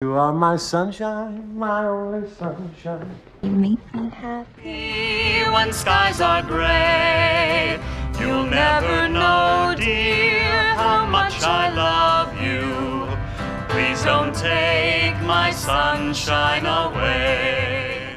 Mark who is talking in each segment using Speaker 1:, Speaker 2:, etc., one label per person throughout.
Speaker 1: You are my sunshine, my only sunshine.
Speaker 2: You make me happy
Speaker 3: when skies are gray. You'll never know, dear, how much I love you. Please don't take my sunshine away.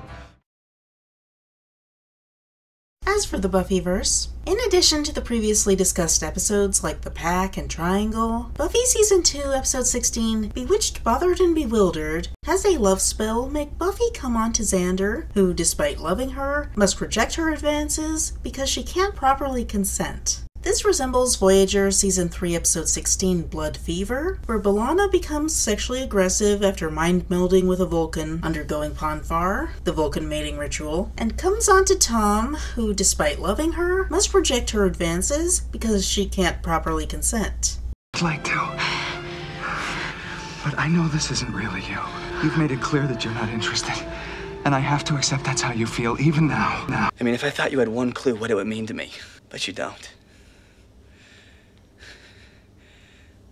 Speaker 4: As for the Buffyverse, in addition to the previously discussed episodes like The Pack and Triangle, Buffy Season 2 Episode 16, Bewitched, Bothered, and Bewildered, has a love spell make Buffy come on to Xander, who, despite loving her, must reject her advances because she can't properly consent. This resembles Voyager Season 3 Episode 16, Blood Fever, where B'Elanna becomes sexually aggressive after mind-melding with a Vulcan undergoing Ponfar, the Vulcan mating ritual, and comes on to Tom, who, despite loving her, must reject her advances because she can't properly consent.
Speaker 5: I'd like to, but I know this isn't really you. You've made it clear that you're not interested, and I have to accept that's how you feel, even now.
Speaker 6: I mean, if I thought you had one clue what it would mean to me, but you don't.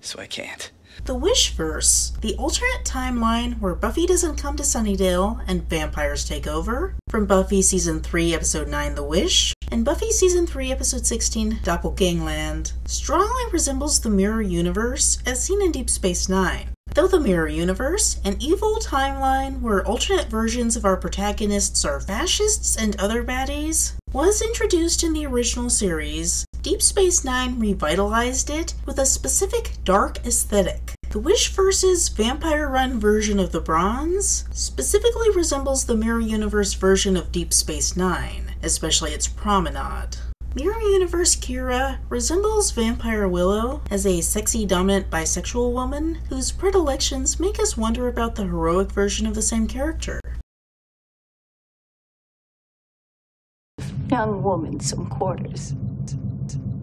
Speaker 6: So I can't.
Speaker 4: The Wishverse, the alternate timeline where Buffy doesn't come to Sunnydale and vampires take over, from Buffy Season 3 Episode 9 The Wish, and Buffy Season 3 Episode 16 Doppelgangland, strongly resembles the Mirror Universe as seen in Deep Space Nine. Though the Mirror Universe, an evil timeline where alternate versions of our protagonists are fascists and other baddies, was introduced in the original series, Deep Space Nine revitalized it with a specific dark aesthetic. The Wishverse's vampire-run version of the Bronze specifically resembles the Mirror Universe version of Deep Space Nine, especially its promenade. Mirror Universe Kira resembles Vampire Willow as a sexy, dominant bisexual woman whose predilections make us wonder about the heroic version of the same character.
Speaker 2: young woman some quarters.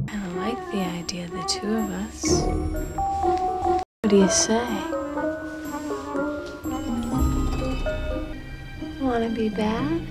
Speaker 7: I like the idea of the two of us. What do you say? Want to be bad?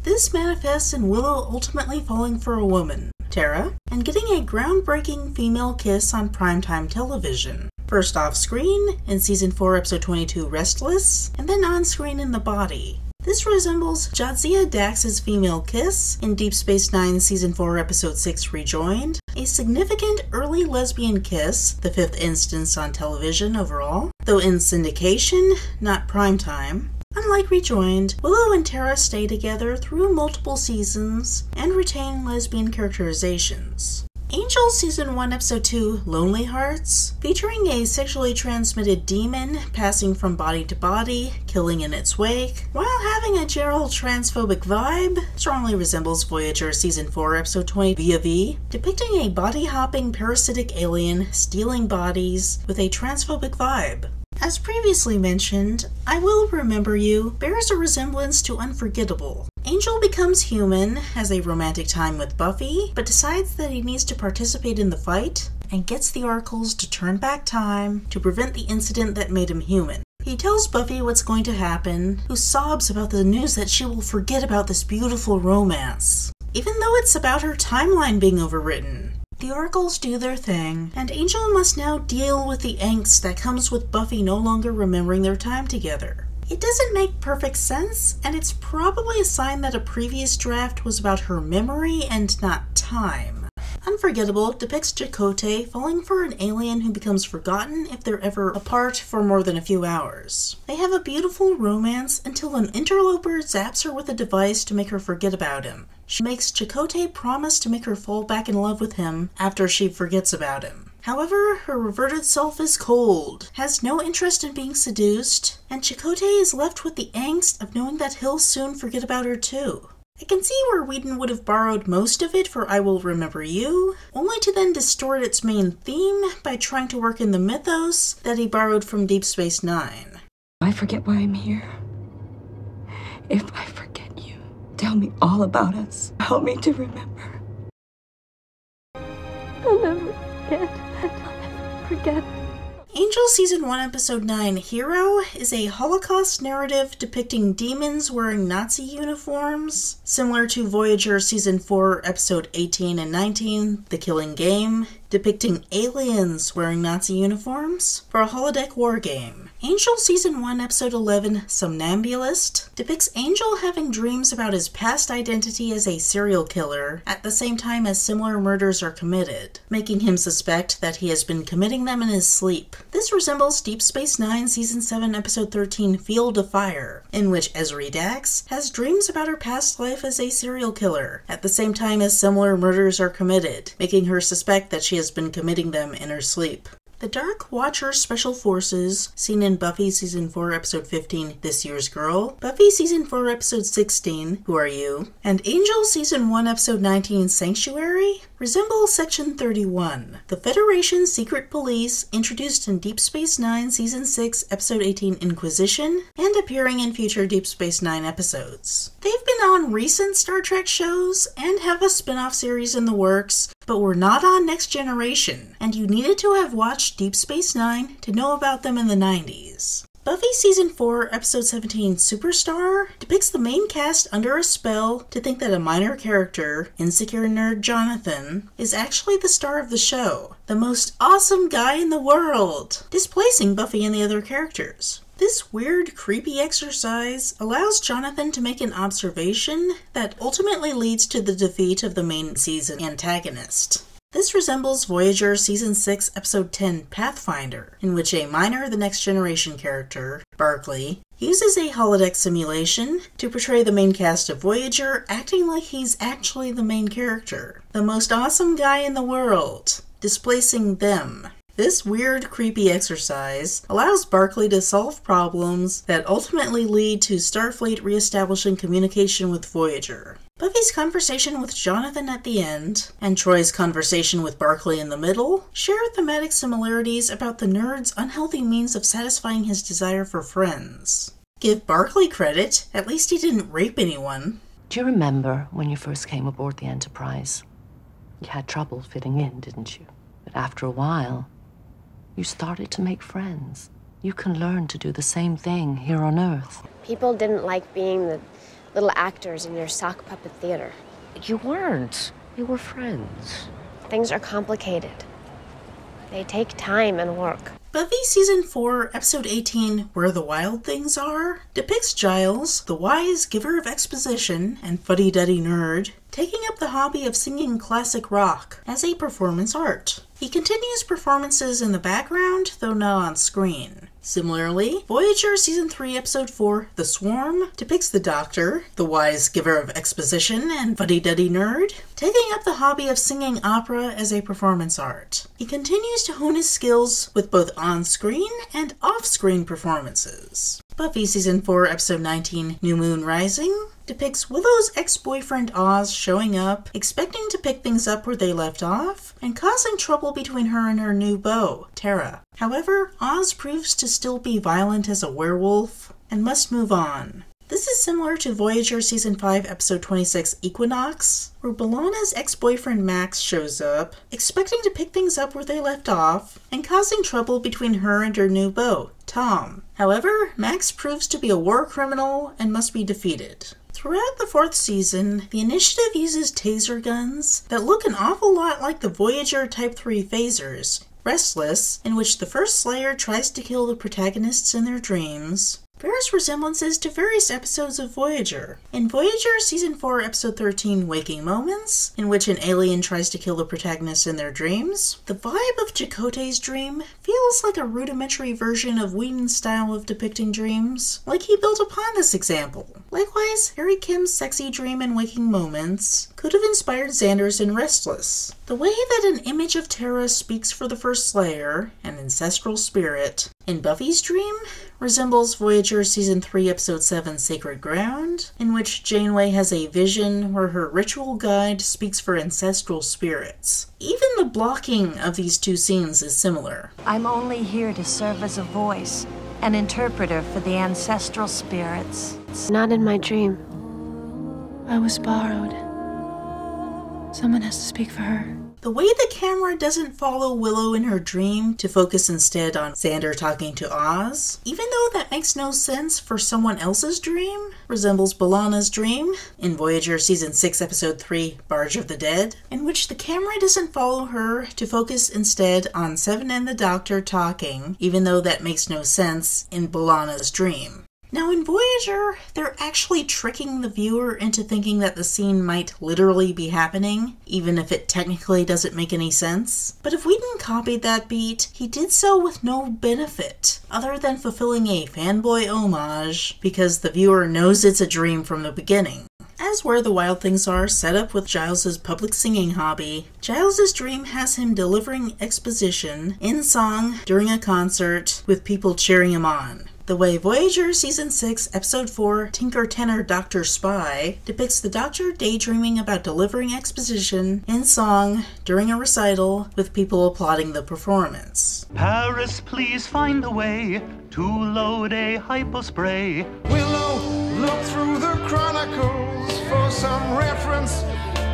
Speaker 4: This manifests in Willow ultimately falling for a woman, Tara, and getting a groundbreaking female kiss on primetime television. First off-screen, in Season 4, Episode 22, Restless, and then on-screen in The Body. This resembles Jadzia Dax's female kiss in Deep Space Nine Season 4, Episode 6, Rejoined, a significant early lesbian kiss, the fifth instance on television overall, though in syndication, not primetime. Unlike Rejoined, Willow and Tara stay together through multiple seasons and retain lesbian characterizations. Angel Season 1 Episode 2 Lonely Hearts, featuring a sexually transmitted demon passing from body to body, killing in its wake, while having a general transphobic vibe, strongly resembles Voyager Season 4 Episode 20 Via V, depicting a body-hopping parasitic alien stealing bodies with a transphobic vibe. As previously mentioned, I Will Remember You bears a resemblance to Unforgettable. Angel becomes human, has a romantic time with Buffy, but decides that he needs to participate in the fight, and gets the Oracles to turn back time to prevent the incident that made him human. He tells Buffy what's going to happen, who sobs about the news that she will forget about this beautiful romance, even though it's about her timeline being overwritten. The Oracles do their thing, and Angel must now deal with the angst that comes with Buffy no longer remembering their time together. It doesn't make perfect sense, and it's probably a sign that a previous draft was about her memory and not time. Unforgettable depicts Chakotay falling for an alien who becomes forgotten if they're ever apart for more than a few hours. They have a beautiful romance until an interloper zaps her with a device to make her forget about him. She makes Chakotay promise to make her fall back in love with him after she forgets about him. However, her reverted self is cold, has no interest in being seduced, and Chakotay is left with the angst of knowing that he'll soon forget about her too. I can see where Whedon would have borrowed most of it for I Will Remember You, only to then distort its main theme by trying to work in the mythos that he borrowed from Deep Space Nine.
Speaker 2: I forget why I'm here. If I forget you, tell me all about us. Help me to remember. I'll never forget. I'll never forget.
Speaker 4: Angel Season 1 Episode 9 Hero is a Holocaust narrative depicting demons wearing Nazi uniforms, similar to Voyager Season 4 Episode 18 and 19, The Killing Game, depicting aliens wearing Nazi uniforms for a holodeck war game. Angel Season 1, Episode 11, Somnambulist, depicts Angel having dreams about his past identity as a serial killer at the same time as similar murders are committed, making him suspect that he has been committing them in his sleep. This resembles Deep Space Nine Season 7, Episode 13, Field of Fire, in which Ezri Dax has dreams about her past life as a serial killer at the same time as similar murders are committed, making her suspect that she has been committing them in her sleep. The Dark Watcher Special Forces, seen in Buffy Season 4, Episode 15, This Year's Girl, Buffy Season 4, Episode 16, Who Are You?, and Angel Season 1, Episode 19, Sanctuary, resemble Section 31, the Federation's secret police introduced in Deep Space Nine Season 6, Episode 18, Inquisition, and appearing in future Deep Space Nine episodes. They've been on recent Star Trek shows and have a spin-off series in the works, but were not on Next Generation, and you needed to have watched Deep Space Nine to know about them in the 90s. Buffy Season 4, Episode 17, Superstar, depicts the main cast under a spell to think that a minor character, insecure nerd Jonathan, is actually the star of the show, the most awesome guy in the world, displacing Buffy and the other characters. This weird, creepy exercise allows Jonathan to make an observation that ultimately leads to the defeat of the main season antagonist. This resembles Voyager Season 6, Episode 10, Pathfinder, in which a minor The Next Generation character, Barclay, uses a holodeck simulation to portray the main cast of Voyager acting like he's actually the main character, the most awesome guy in the world, displacing them. This weird, creepy exercise allows Barclay to solve problems that ultimately lead to Starfleet reestablishing communication with Voyager. Buffy's conversation with Jonathan at the end, and Troy's conversation with Barclay in the middle, share thematic similarities about the nerd's unhealthy means of satisfying his desire for friends. Give Barclay credit, at least he didn't rape anyone.
Speaker 8: Do you remember when you first came aboard the Enterprise? You had trouble fitting in, didn't you? But after a while, you started to make friends. You can learn to do the same thing here on Earth.
Speaker 9: People didn't like being the little actors in your sock puppet theater.
Speaker 8: You weren't. You were friends.
Speaker 9: Things are complicated. They take time and work.
Speaker 4: Buffy Season 4, Episode 18, Where the Wild Things Are, depicts Giles, the wise giver of exposition and fuddy-duddy nerd, taking up the hobby of singing classic rock as a performance art. He continues performances in the background, though not on screen. Similarly, Voyager Season 3, Episode 4, The Swarm, depicts the Doctor, the wise giver of exposition and fuddy-duddy nerd, taking up the hobby of singing opera as a performance art. He continues to hone his skills with both on-screen and off-screen performances. Buffy Season 4, Episode 19, New Moon Rising, depicts Willow's ex-boyfriend Oz showing up, expecting to pick things up where they left off, and causing trouble between her and her new beau, Tara. However, Oz proves to still be violent as a werewolf, and must move on. This is similar to Voyager Season 5, Episode 26, Equinox, where B'Elanna's ex-boyfriend Max shows up, expecting to pick things up where they left off, and causing trouble between her and her new beau, Tom. However, Max proves to be a war criminal and must be defeated. Throughout the 4th season, the Initiative uses taser guns that look an awful lot like the Voyager Type 3 phasers, Restless, in which the first Slayer tries to kill the protagonists in their dreams, bears resemblances to various episodes of Voyager. In Voyager Season 4, Episode 13, Waking Moments, in which an alien tries to kill the protagonists in their dreams, the vibe of Chakotay's dream feels like a rudimentary version of Whedon's style of depicting dreams, like he built upon this example. Likewise, Harry Kim's sexy dream in Waking Moments could have inspired Xander's in Restless. The way that an image of Tara speaks for the first Slayer, an ancestral spirit, in Buffy's dream resembles Voyager Season 3, Episode 7, Sacred Ground, in which Janeway has a vision where her ritual guide speaks for ancestral spirits. Even the blocking of these two scenes is similar.
Speaker 10: I'm only here to serve as a voice, an interpreter for the ancestral spirits.
Speaker 9: Not in my dream.
Speaker 7: I was borrowed. Someone has to speak for her.
Speaker 4: The way the camera doesn't follow Willow in her dream to focus instead on Xander talking to Oz, even though that makes no sense for someone else's dream, resembles B'Elanna's dream in Voyager Season 6 Episode 3, Barge of the Dead, in which the camera doesn't follow her to focus instead on Seven and the Doctor talking, even though that makes no sense in B'Elanna's dream. Now in Voyager, they're actually tricking the viewer into thinking that the scene might literally be happening, even if it technically doesn't make any sense. But if Whedon copied that beat, he did so with no benefit, other than fulfilling a fanboy homage, because the viewer knows it's a dream from the beginning. As Where the Wild Things Are set up with Giles' public singing hobby, Giles' dream has him delivering exposition in song during a concert with people cheering him on. The way Voyager Season 6, Episode 4, Tinker Tenor Doctor Spy depicts the Doctor daydreaming about delivering exposition in song during a recital with people applauding the performance.
Speaker 3: Paris, please find a way to load a hypospray.
Speaker 1: Willow, look through the chronicles for some reference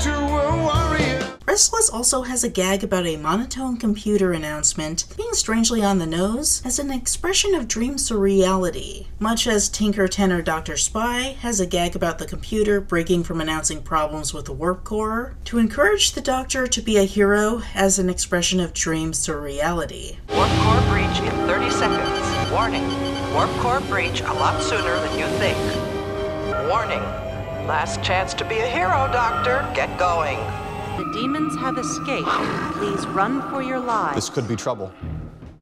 Speaker 1: to a warrior.
Speaker 4: Restless also has a gag about a monotone computer announcement being strangely on the nose as an expression of dream surreality, much as Tinker Tenor Doctor Spy has a gag about the computer breaking from announcing problems with the warp core to encourage the Doctor to be a hero as an expression of dream surreality.
Speaker 11: Warp core breach in 30 seconds. Warning. Warp core breach a lot sooner than you think. Warning. Last chance to be a hero, Doctor. Get going.
Speaker 10: The demons have escaped. Please run for your lives.
Speaker 1: This could be trouble.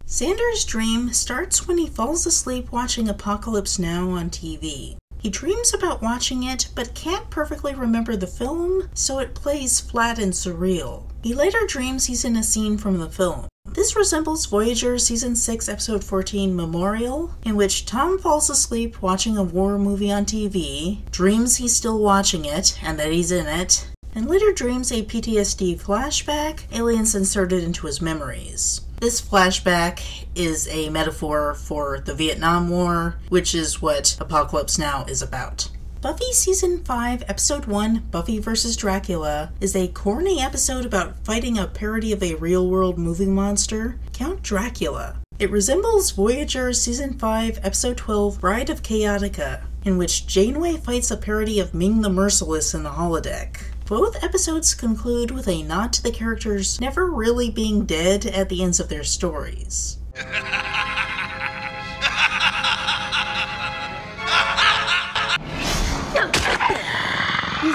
Speaker 4: Xander's dream starts when he falls asleep watching Apocalypse Now on TV. He dreams about watching it, but can't perfectly remember the film, so it plays flat and surreal. He later dreams he's in a scene from the film. This resembles Voyager Season 6 Episode 14 Memorial, in which Tom falls asleep watching a war movie on TV, dreams he's still watching it and that he's in it, and later dreams a PTSD flashback, aliens inserted into his memories. This flashback is a metaphor for the Vietnam War, which is what Apocalypse Now is about. Buffy Season 5 Episode 1 Buffy vs. Dracula is a corny episode about fighting a parody of a real-world movie monster, Count Dracula. It resembles Voyager Season 5 Episode 12 Bride of Chaotica, in which Janeway fights a parody of Ming the Merciless in the holodeck. Both episodes conclude with a nod to the characters never really being dead at the ends of their stories.
Speaker 9: You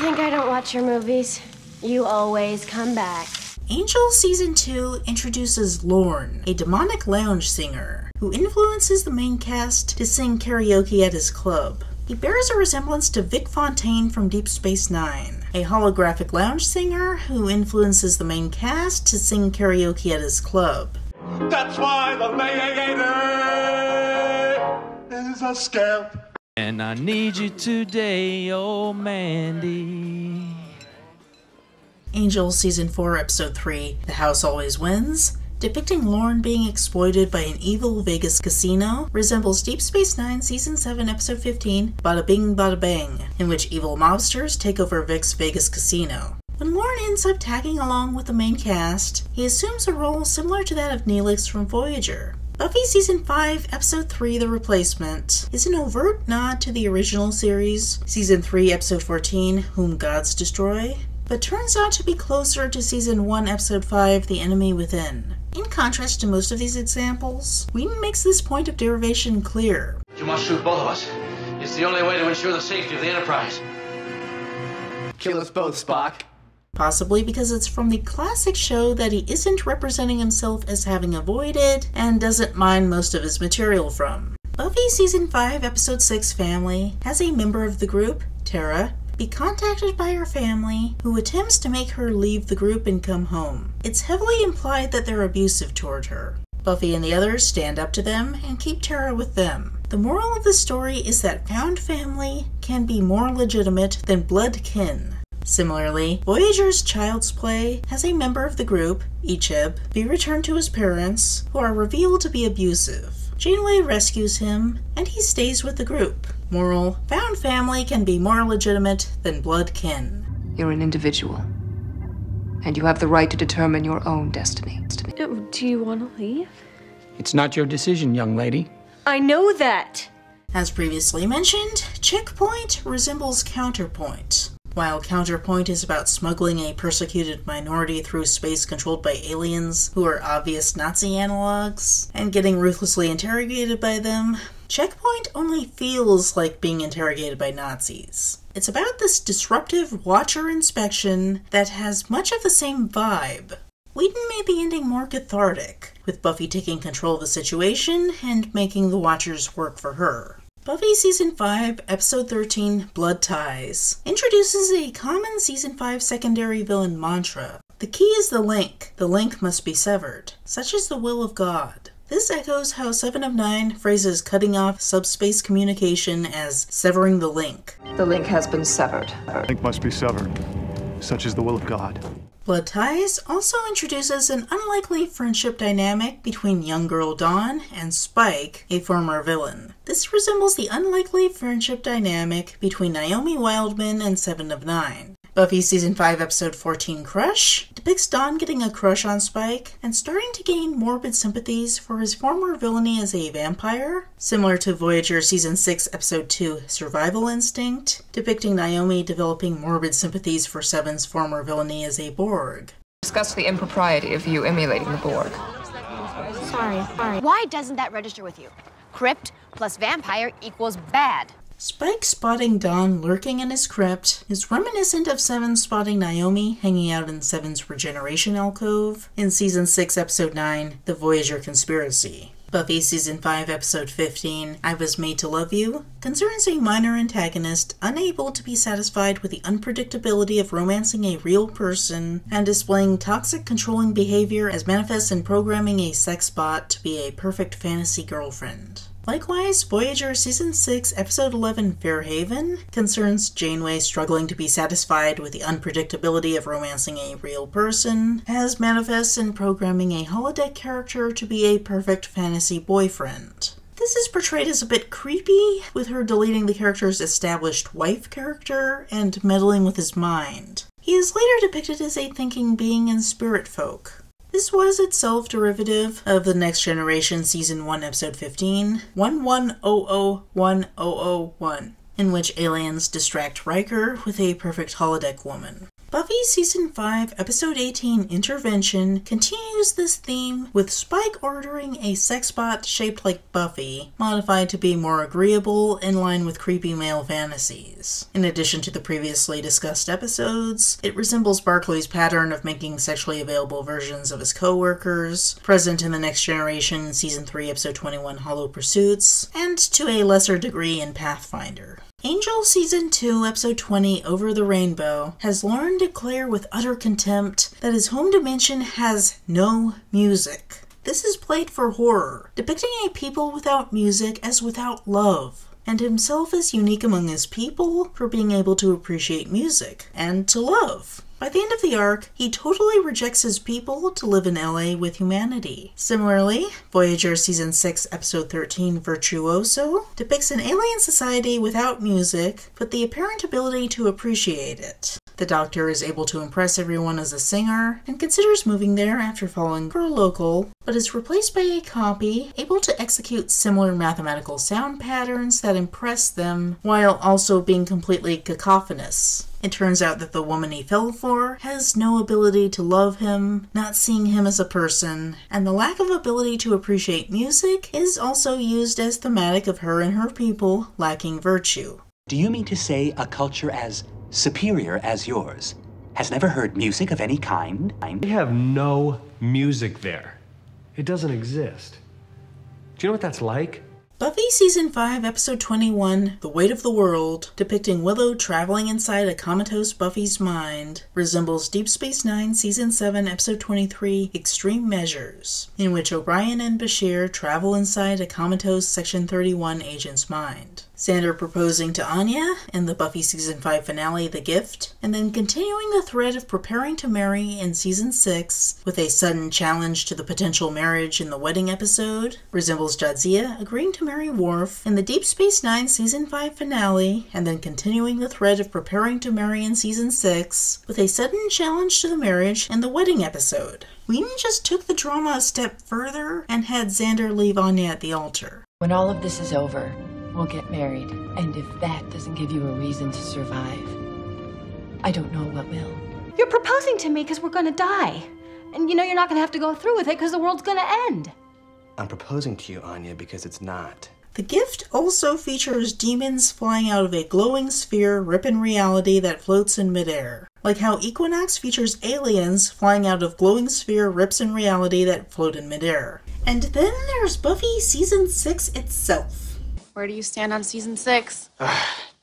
Speaker 9: think I don't watch your movies? You always come back.
Speaker 4: Angel Season 2 introduces Lorne, a demonic lounge singer, who influences the main cast to sing karaoke at his club. He bears a resemblance to Vic Fontaine from Deep Space Nine, a holographic lounge singer who influences the main cast to sing karaoke at his club.
Speaker 1: That's why the lady is a scamp.
Speaker 12: And I need you today, oh Mandy.
Speaker 4: Angel Season 4 Episode 3 The House Always Wins, depicting Lorne being exploited by an evil Vegas casino, resembles Deep Space Nine Season 7 Episode 15, Bada Bing Bada Bang, in which evil mobsters take over Vic's Vegas casino. When Lorne ends up tagging along with the main cast, he assumes a role similar to that of Neelix from Voyager. Buffy Season 5 Episode 3 The Replacement is an overt nod to the original series, Season 3 Episode 14 Whom Gods Destroy, but turns out to be closer to Season 1 Episode 5 The Enemy Within. In contrast to most of these examples, Whedon makes this point of derivation clear.
Speaker 13: You must shoot both of us. It's the only way to ensure the safety of the Enterprise.
Speaker 6: Kill us both, Spock.
Speaker 4: Possibly because it's from the classic show that he isn't representing himself as having avoided and doesn't mind most of his material from. Buffy Season 5 Episode 6 Family has a member of the group, Tara, be contacted by her family, who attempts to make her leave the group and come home. It's heavily implied that they're abusive toward her. Buffy and the others stand up to them and keep Tara with them. The moral of the story is that found family can be more legitimate than blood kin. Similarly, Voyager's Child's Play has a member of the group, Icheb, be returned to his parents, who are revealed to be abusive. Janeway rescues him, and he stays with the group. Moral, found family can be more legitimate than blood kin.
Speaker 14: You're an individual. And you have the right to determine your own destiny.
Speaker 7: Do you want to leave?
Speaker 15: It's not your decision, young lady.
Speaker 7: I know that!
Speaker 4: As previously mentioned, Checkpoint resembles Counterpoint. While Counterpoint is about smuggling a persecuted minority through space controlled by aliens who are obvious Nazi analogs, and getting ruthlessly interrogated by them, Checkpoint only feels like being interrogated by Nazis. It's about this disruptive Watcher inspection that has much of the same vibe. Whedon made the ending more cathartic, with Buffy taking control of the situation and making the Watchers work for her. Buffy Season 5, Episode 13, Blood Ties, introduces a common Season 5 secondary villain mantra. The key is the link. The link must be severed. Such is the will of God. This echoes how 7 of 9 phrases cutting off subspace communication as severing the link.
Speaker 14: The link has been severed.
Speaker 16: The link must be severed. Such is the will of God.
Speaker 4: Blood Ties also introduces an unlikely friendship dynamic between young girl Dawn and Spike, a former villain. This resembles the unlikely friendship dynamic between Naomi Wildman and 7 of 9. Buffy Season 5 Episode 14 Crush depicts Dawn getting a crush on Spike and starting to gain morbid sympathies for his former villainy as a vampire, similar to Voyager Season 6 Episode 2 Survival Instinct, depicting Naomi developing morbid sympathies for Seven's former villainy as a Borg.
Speaker 14: Discuss the impropriety of you emulating the Borg.
Speaker 9: Sorry. Why doesn't that register with you? Crypt plus vampire equals bad.
Speaker 4: Spike spotting Dawn lurking in his crypt is reminiscent of Seven spotting Naomi hanging out in Seven's regeneration alcove in Season 6 Episode 9, The Voyager Conspiracy. Buffy Season 5 Episode 15, I Was Made to Love You, concerns a minor antagonist unable to be satisfied with the unpredictability of romancing a real person and displaying toxic controlling behavior as manifests in programming a sex bot to be a perfect fantasy girlfriend. Likewise, Voyager Season 6, Episode 11, Fairhaven, concerns Janeway struggling to be satisfied with the unpredictability of romancing a real person, as manifests in programming a holodeck character to be a perfect fantasy boyfriend. This is portrayed as a bit creepy, with her deleting the character's established wife character and meddling with his mind. He is later depicted as a thinking being and spirit folk. This was itself derivative of the Next Generation Season 1 Episode 15, 11001001, in which aliens distract Riker with a perfect holodeck woman. Buffy Season 5 Episode 18 Intervention continues this theme with Spike ordering a sex bot shaped like Buffy, modified to be more agreeable in line with creepy male fantasies. In addition to the previously discussed episodes, it resembles Barclay's pattern of making sexually available versions of his co-workers, present in the Next Generation Season 3 Episode 21 Hollow Pursuits, and to a lesser degree in Pathfinder. Angel Season 2, Episode 20, Over the Rainbow, has Lauren declare with utter contempt that his home dimension has no music. This is played for horror, depicting a people without music as without love, and himself as unique among his people for being able to appreciate music, and to love. By the end of the arc, he totally rejects his people to live in LA with humanity. Similarly, Voyager Season 6, Episode 13, Virtuoso, depicts an alien society without music, but the apparent ability to appreciate it. The Doctor is able to impress everyone as a singer, and considers moving there after falling for a local, but is replaced by a copy, able to execute similar mathematical sound patterns that impress them, while also being completely cacophonous. It turns out that the woman he fell for has no ability to love him, not seeing him as a person, and the lack of ability to appreciate music is also used as thematic of her and her people lacking virtue.
Speaker 17: Do you mean to say a culture as superior as yours has never heard music of any kind?
Speaker 18: We have no music there. It doesn't exist. Do you know what that's like?
Speaker 4: Buffy Season 5, Episode 21, The Weight of the World, depicting Willow traveling inside a comatose Buffy's mind, resembles Deep Space Nine Season 7, Episode 23, Extreme Measures, in which O'Brien and Bashir travel inside a comatose Section 31 agent's mind. Xander proposing to Anya in the Buffy Season 5 finale, The Gift, and then continuing the thread of preparing to marry in Season 6 with a sudden challenge to the potential marriage in the wedding episode, resembles Jadzia agreeing to Mary Worf in the Deep Space Nine Season 5 finale, and then continuing the thread of preparing to marry in Season 6 with a sudden challenge to the marriage in the wedding episode. Whedon just took the drama a step further and had Xander leave Anya at the altar.
Speaker 19: When all of this is over, we'll get married, and if that doesn't give you a reason to survive, I don't know what will.
Speaker 9: You're proposing to me because we're gonna die. And you know you're not gonna have to go through with it because the world's gonna end.
Speaker 20: I'm proposing to you, Anya, because it's not.
Speaker 4: The gift also features demons flying out of a glowing sphere ripping reality that floats in midair. Like how Equinox features aliens flying out of glowing sphere rips in reality that float in midair. And then there's Buffy Season 6 itself.
Speaker 21: Where do you stand on Season 6?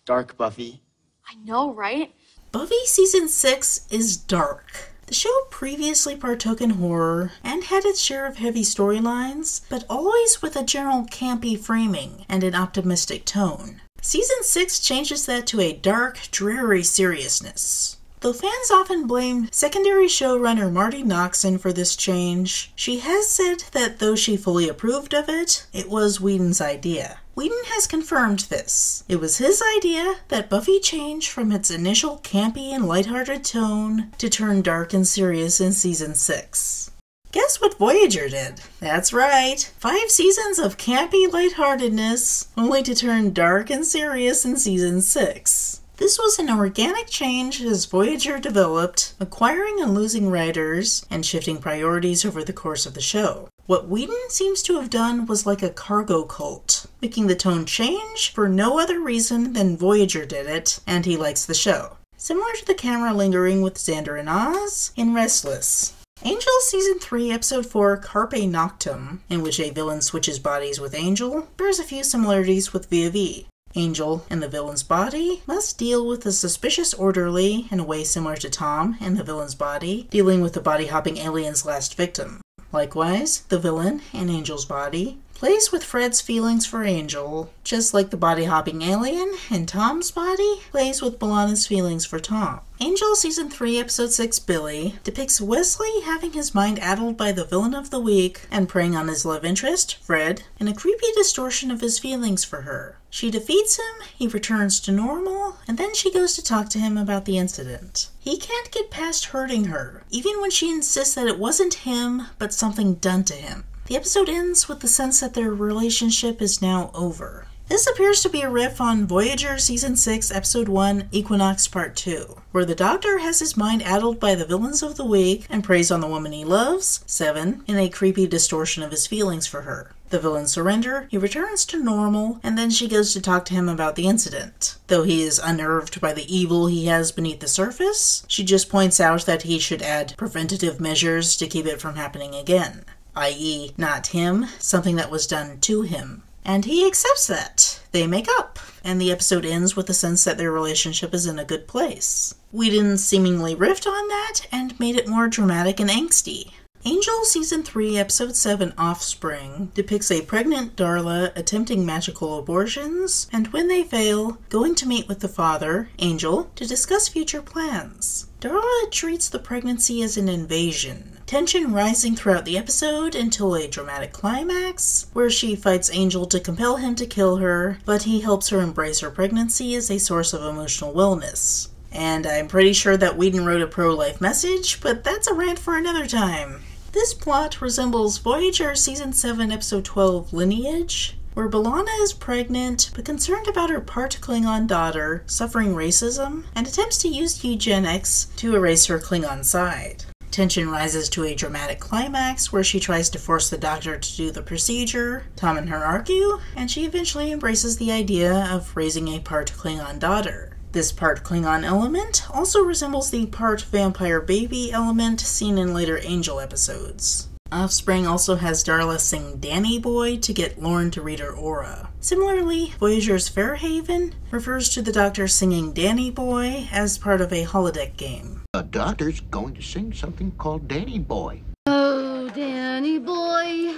Speaker 20: Dark Buffy.
Speaker 21: I know, right?
Speaker 4: Buffy Season 6 is dark. The show previously partook in horror and had its share of heavy storylines, but always with a general campy framing and an optimistic tone. Season 6 changes that to a dark, dreary seriousness. Though fans often blame secondary showrunner Marty Noxon for this change, she has said that though she fully approved of it, it was Whedon's idea. Whedon has confirmed this. It was his idea that Buffy change from its initial campy and lighthearted tone to turn dark and serious in Season 6. Guess what Voyager did? That's right, 5 seasons of campy lightheartedness, only to turn dark and serious in Season 6. This was an organic change as Voyager developed, acquiring and losing writers, and shifting priorities over the course of the show. What Whedon seems to have done was like a cargo cult, making the tone change for no other reason than Voyager did it, and he likes the show. Similar to the camera lingering with Xander and Oz in Restless. Angel Season 3 Episode 4 Carpe Noctem, in which a villain switches bodies with Angel, bears a few similarities with VV. Angel, in the villain's body, must deal with the suspicious orderly in a way similar to Tom, in the villain's body, dealing with the body-hopping alien's last victim. Likewise, the villain, in Angel's body, plays with Fred's feelings for Angel, just like the body-hopping alien, in Tom's body, plays with B'Elanna's feelings for Tom. Angel Season 3 Episode 6 Billy depicts Wesley having his mind addled by the villain of the week and preying on his love interest, Fred, in a creepy distortion of his feelings for her. She defeats him, he returns to normal, and then she goes to talk to him about the incident. He can't get past hurting her, even when she insists that it wasn't him, but something done to him. The episode ends with the sense that their relationship is now over. This appears to be a riff on Voyager Season 6 Episode 1 Equinox Part 2, where the Doctor has his mind addled by the villains of the week and preys on the woman he loves, Seven, in a creepy distortion of his feelings for her. The villains surrender, he returns to normal, and then she goes to talk to him about the incident. Though he is unnerved by the evil he has beneath the surface, she just points out that he should add preventative measures to keep it from happening again. I.e., not him, something that was done to him. And he accepts that. They make up, and the episode ends with the sense that their relationship is in a good place. Whedon seemingly riffed on that and made it more dramatic and angsty. Angel Season 3 Episode 7 Offspring depicts a pregnant Darla attempting magical abortions, and when they fail, going to meet with the father, Angel, to discuss future plans. Darla treats the pregnancy as an invasion, tension rising throughout the episode until a dramatic climax, where she fights Angel to compel him to kill her, but he helps her embrace her pregnancy as a source of emotional wellness. And I'm pretty sure that Whedon wrote a pro-life message, but that's a rant for another time. This plot resembles Voyager Season 7 Episode 12 Lineage, where B'Elanna is pregnant but concerned about her part Klingon daughter suffering racism and attempts to use eugenics to erase her Klingon side. Tension rises to a dramatic climax where she tries to force the Doctor to do the procedure. Tom and her argue, and she eventually embraces the idea of raising a part Klingon daughter. This part Klingon element also resembles the part vampire baby element seen in later Angel episodes. Offspring also has Darla sing Danny Boy to get Lorne to read her aura. Similarly, Voyager's Fairhaven refers to the Doctor singing Danny Boy as part of a holodeck game.
Speaker 22: The Doctor's going to sing something called Danny Boy.
Speaker 23: Oh, Danny Boy,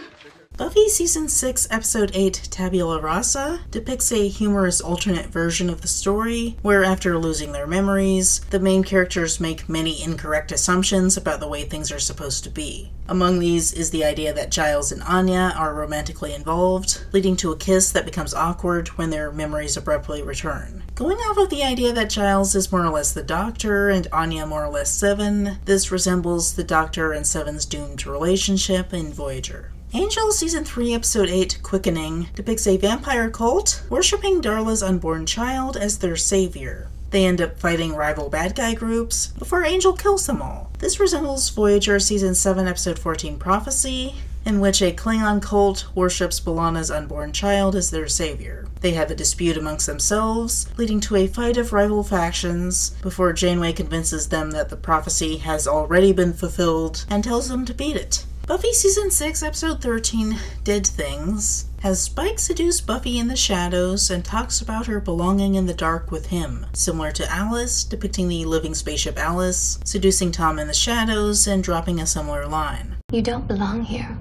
Speaker 4: Buffy Season 6, Episode 8, Tabula Rasa, depicts a humorous alternate version of the story, where after losing their memories, the main characters make many incorrect assumptions about the way things are supposed to be. Among these is the idea that Giles and Anya are romantically involved, leading to a kiss that becomes awkward when their memories abruptly return. Going off of the idea that Giles is more or less the Doctor and Anya more or less Seven, this resembles the Doctor and Seven's doomed relationship in Voyager. Angel Season 3, Episode 8, Quickening, depicts a vampire cult worshipping Darla's unborn child as their savior. They end up fighting rival bad guy groups before Angel kills them all. This resembles Voyager Season 7, Episode 14, Prophecy, in which a Klingon cult worships B'Elanna's unborn child as their savior. They have a dispute amongst themselves, leading to a fight of rival factions, before Janeway convinces them that the prophecy has already been fulfilled and tells them to beat it. Buffy Season 6, Episode 13, Dead Things, has Spike seduce Buffy in the shadows and talks about her belonging in the dark with him, similar to Alice, depicting the living spaceship Alice, seducing Tom in the shadows and dropping a similar line.
Speaker 10: You don't belong here.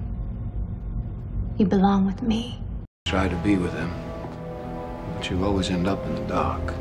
Speaker 10: You belong with me.
Speaker 1: Try to be with him, but you always end up in the dark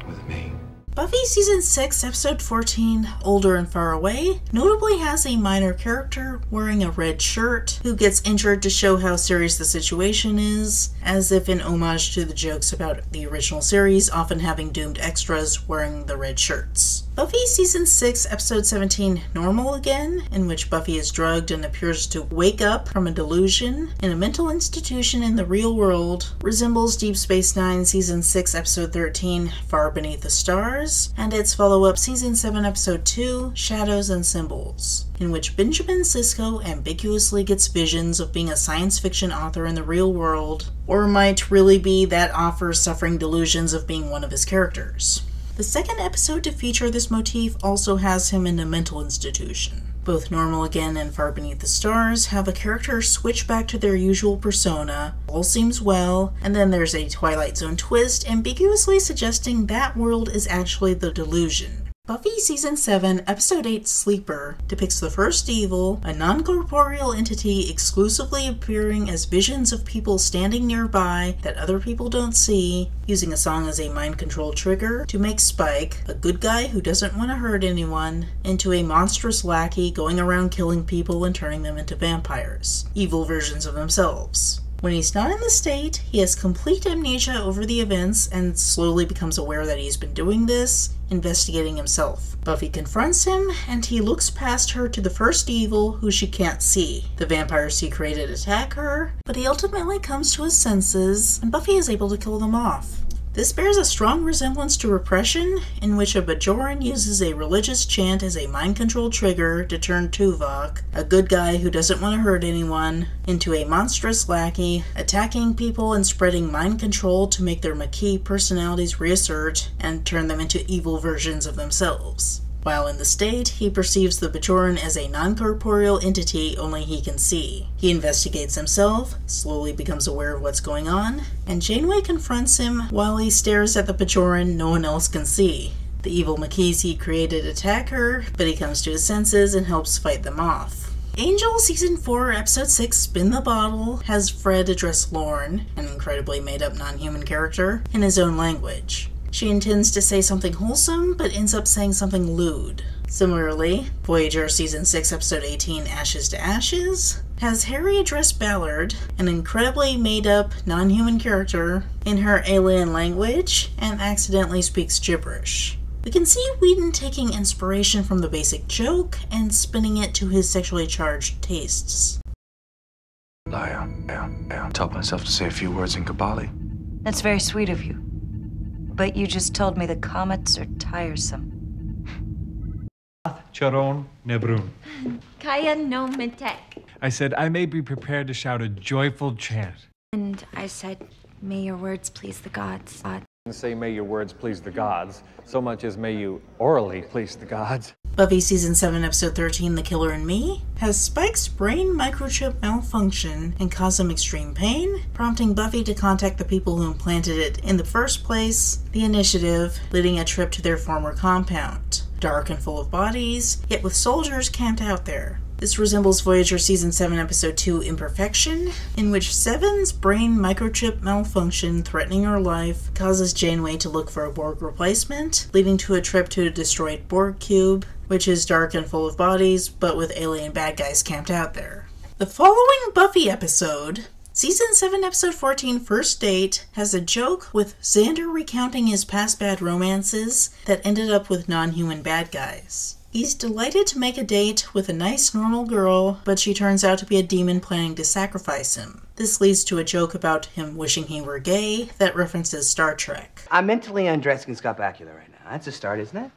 Speaker 1: with me.
Speaker 4: Buffy Season 6, Episode 14, Older and Far Away, notably has a minor character wearing a red shirt who gets injured to show how serious the situation is, as if in homage to the jokes about the original series often having doomed extras wearing the red shirts. Buffy Season 6, Episode 17, Normal Again, in which Buffy is drugged and appears to wake up from a delusion in a mental institution in the real world, resembles Deep Space Nine Season 6, Episode 13, Far Beneath the Stars, and its follow-up Season 7, Episode 2, Shadows and Symbols, in which Benjamin Sisko ambiguously gets visions of being a science fiction author in the real world, or might really be that author suffering delusions of being one of his characters. The second episode to feature this motif also has him in a mental institution. Both Normal Again and Far Beneath the Stars have a character switch back to their usual persona, all seems well, and then there's a Twilight Zone twist ambiguously suggesting that world is actually the delusion. Buffy Season 7, Episode 8, Sleeper, depicts the first evil, a non-corporeal entity exclusively appearing as visions of people standing nearby that other people don't see, using a song as a mind control trigger to make Spike, a good guy who doesn't want to hurt anyone, into a monstrous lackey going around killing people and turning them into vampires, evil versions of themselves. When he's not in the state, he has complete amnesia over the events and slowly becomes aware that he's been doing this, investigating himself. Buffy confronts him, and he looks past her to the first evil, who she can't see. The vampires he created attack her, but he ultimately comes to his senses, and Buffy is able to kill them off. This bears a strong resemblance to Repression, in which a Bajoran uses a religious chant as a mind control trigger to turn Tuvok, a good guy who doesn't want to hurt anyone, into a monstrous lackey, attacking people and spreading mind control to make their Maquis personalities reassert and turn them into evil versions of themselves. While in the state, he perceives the Bajoran as a non-corporeal entity only he can see. He investigates himself, slowly becomes aware of what's going on, and Janeway confronts him while he stares at the Bajoran no one else can see. The evil Maquis he created attack her, but he comes to his senses and helps fight them off. Angel Season 4, Episode 6, Spin the Bottle, has Fred address Lorne, an incredibly made-up non-human character, in his own language. She intends to say something wholesome, but ends up saying something lewd. Similarly, Voyager Season 6, Episode 18, Ashes to Ashes, has Harry address Ballard, an incredibly made-up, non-human character, in her alien language, and accidentally speaks gibberish. We can see Whedon taking inspiration from the basic joke and spinning it to his sexually charged tastes.
Speaker 1: I taught myself to say a few words in Kabali.
Speaker 10: That's very sweet of you. But you just told me the comets are tiresome.
Speaker 18: Charon Nebrun.
Speaker 5: Kaya no metek.
Speaker 18: I said, I may be prepared to shout a joyful chant.
Speaker 5: And I said, may your words please the gods.
Speaker 22: Say, may your words please the gods, so much as may you orally please the gods.
Speaker 4: Buffy Season 7, Episode 13, The Killer in Me, has Spike's brain microchip malfunction and cause him extreme pain, prompting Buffy to contact the people who implanted it in the first place, the Initiative, leading a trip to their former compound. Dark and full of bodies, yet with soldiers camped out there. This resembles Voyager Season 7 Episode 2 Imperfection, in which Seven's brain microchip malfunction threatening her life causes Janeway to look for a Borg replacement, leading to a trip to a destroyed Borg cube, which is dark and full of bodies, but with alien bad guys camped out there. The following Buffy episode, Season 7 Episode 14 First Date, has a joke with Xander recounting his past bad romances that ended up with non-human bad guys. He's delighted to make a date with a nice normal girl, but she turns out to be a demon planning to sacrifice him. This leads to a joke about him wishing he were gay that references Star Trek.
Speaker 20: I'm mentally undressing Scott Bakula right now. That's a start, isn't it?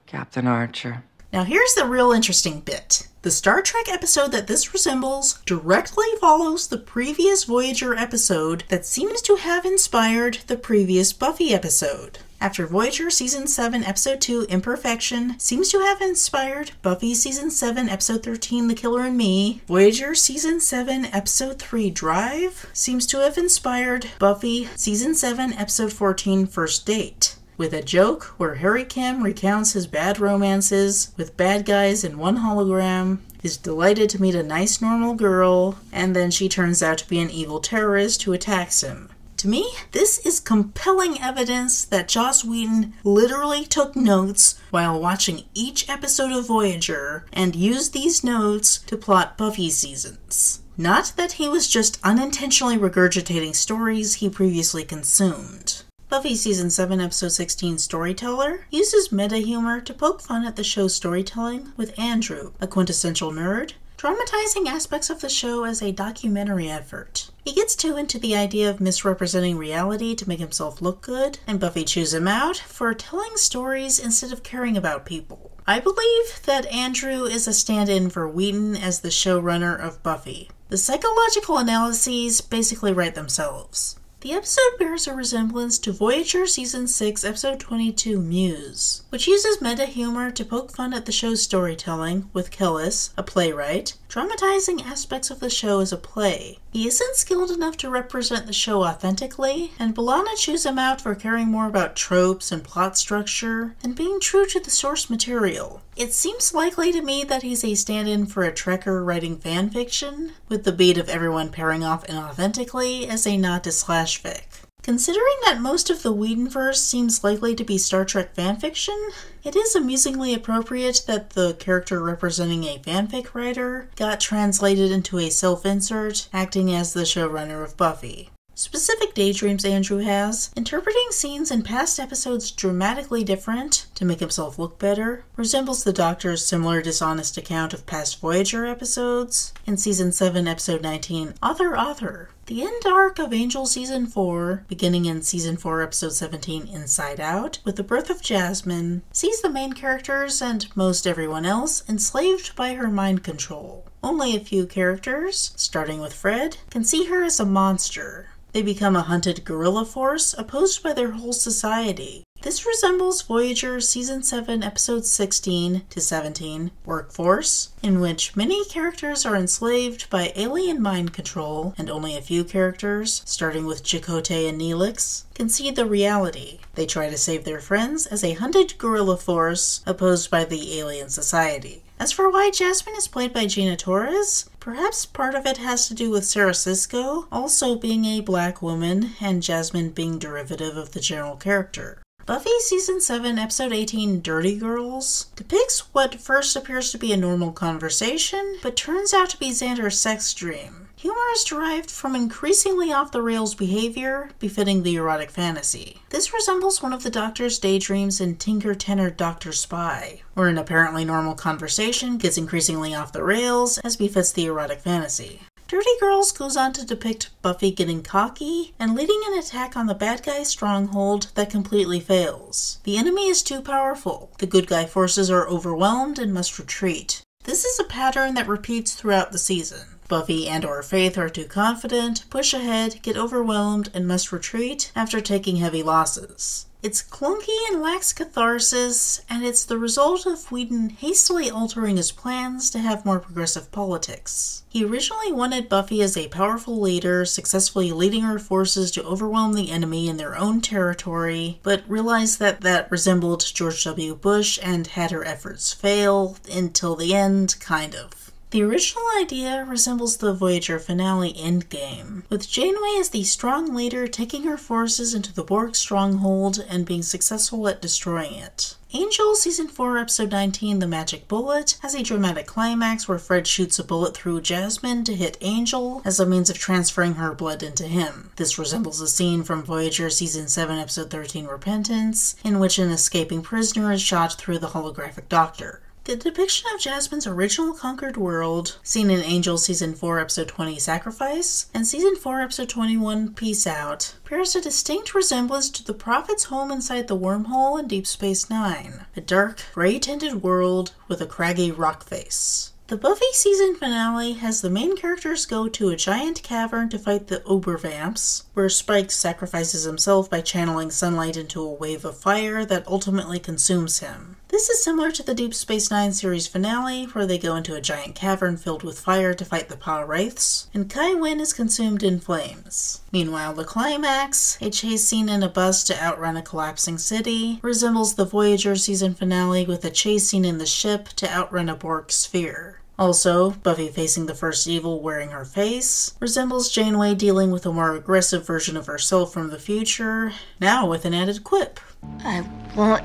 Speaker 2: Captain Archer.
Speaker 4: Now here's the real interesting bit. The Star Trek episode that this resembles directly follows the previous Voyager episode that seems to have inspired the previous Buffy episode. After Voyager Season 7 Episode 2 Imperfection seems to have inspired Buffy Season 7 Episode 13 The Killer in Me, Voyager Season 7 Episode 3 Drive seems to have inspired Buffy Season 7 Episode 14 First Date, with a joke where Harry Kim recounts his bad romances with bad guys in one hologram, is delighted to meet a nice normal girl, and then she turns out to be an evil terrorist who attacks him. To me, this is compelling evidence that Joss Whedon literally took notes while watching each episode of Voyager and used these notes to plot Buffy seasons. Not that he was just unintentionally regurgitating stories he previously consumed. Buffy Season 7 Episode 16 Storyteller uses meta-humor to poke fun at the show's storytelling with Andrew, a quintessential nerd, dramatizing aspects of the show as a documentary effort. He gets too into the idea of misrepresenting reality to make himself look good, and Buffy chews him out for telling stories instead of caring about people. I believe that Andrew is a stand-in for Whedon as the showrunner of Buffy. The psychological analyses basically write themselves. The episode bears a resemblance to Voyager Season 6 Episode 22 Muse, which uses meta-humor to poke fun at the show's storytelling, with Kellis, a playwright, dramatizing aspects of the show as a play. He isn't skilled enough to represent the show authentically, and B'Elanna chews him out for caring more about tropes and plot structure than being true to the source material. It seems likely to me that he's a stand-in for a Trekker writing fanfiction, with the beat of everyone pairing off inauthentically as a nod to slash fic. Considering that most of the Whedonverse seems likely to be Star Trek fanfiction, it is amusingly appropriate that the character representing a fanfic writer got translated into a self-insert, acting as the showrunner of Buffy. Specific daydreams Andrew has, interpreting scenes in past episodes dramatically different to make himself look better, resembles the Doctor's similar dishonest account of past Voyager episodes in Season 7 Episode 19 Author. The end arc of Angel Season 4, beginning in Season 4 Episode 17 Inside Out, with the birth of Jasmine, sees the main characters and most everyone else enslaved by her mind control. Only a few characters, starting with Fred, can see her as a monster. They become a hunted guerrilla force opposed by their whole society. This resembles Voyager Season 7 Episodes 16 to 17, Workforce, in which many characters are enslaved by alien mind control, and only a few characters, starting with Chakotay and Neelix, concede the reality. They try to save their friends as a hunted guerrilla force opposed by the alien society. As for why Jasmine is played by Gina Torres, perhaps part of it has to do with Sarah Sisko also being a black woman and Jasmine being derivative of the general character. Buffy Season 7 Episode 18 Dirty Girls depicts what first appears to be a normal conversation, but turns out to be Xander's sex dream. Humor is derived from increasingly off-the-rails behavior befitting the erotic fantasy. This resembles one of the Doctor's daydreams in Tinker Tenor Dr. Spy, where an apparently normal conversation gets increasingly off the rails as befits the erotic fantasy. Dirty Girls goes on to depict Buffy getting cocky and leading an attack on the bad guy's stronghold that completely fails. The enemy is too powerful. The good guy forces are overwhelmed and must retreat. This is a pattern that repeats throughout the season. Buffy and/or Faith are too confident, push ahead, get overwhelmed, and must retreat after taking heavy losses. It's clunky and lacks catharsis, and it's the result of Whedon hastily altering his plans to have more progressive politics. He originally wanted Buffy as a powerful leader, successfully leading her forces to overwhelm the enemy in their own territory, but realized that that resembled George W. Bush and had her efforts fail, until the end, kind of. The original idea resembles the Voyager finale endgame, with Janeway as the strong leader taking her forces into the Borg stronghold and being successful at destroying it. Angel Season 4 Episode 19 The Magic Bullet has a dramatic climax where Fred shoots a bullet through Jasmine to hit Angel as a means of transferring her blood into him. This resembles a scene from Voyager Season 7 Episode 13 Repentance, in which an escaping prisoner is shot through the holographic doctor. The depiction of Jasmine's original conquered world, seen in Angel Season 4 Episode 20 Sacrifice, and Season 4 Episode 21 Peace Out, bears a distinct resemblance to the Prophet's home inside the wormhole in Deep Space Nine, a dark, gray-tinted world with a craggy rock face. The Buffy season finale has the main characters go to a giant cavern to fight the Obervamps, where Spike sacrifices himself by channeling sunlight into a wave of fire that ultimately consumes him. This is similar to the Deep Space Nine series finale, where they go into a giant cavern filled with fire to fight the Pa Wraiths, and Kai Wynn is consumed in flames. Meanwhile, the climax, a chase scene in a bus to outrun a collapsing city, resembles the Voyager season finale with a chase scene in the ship to outrun a Borg sphere. Also, Buffy facing the first evil wearing her face resembles Janeway dealing with a more aggressive version of herself from the future, now with an added quip.
Speaker 2: I want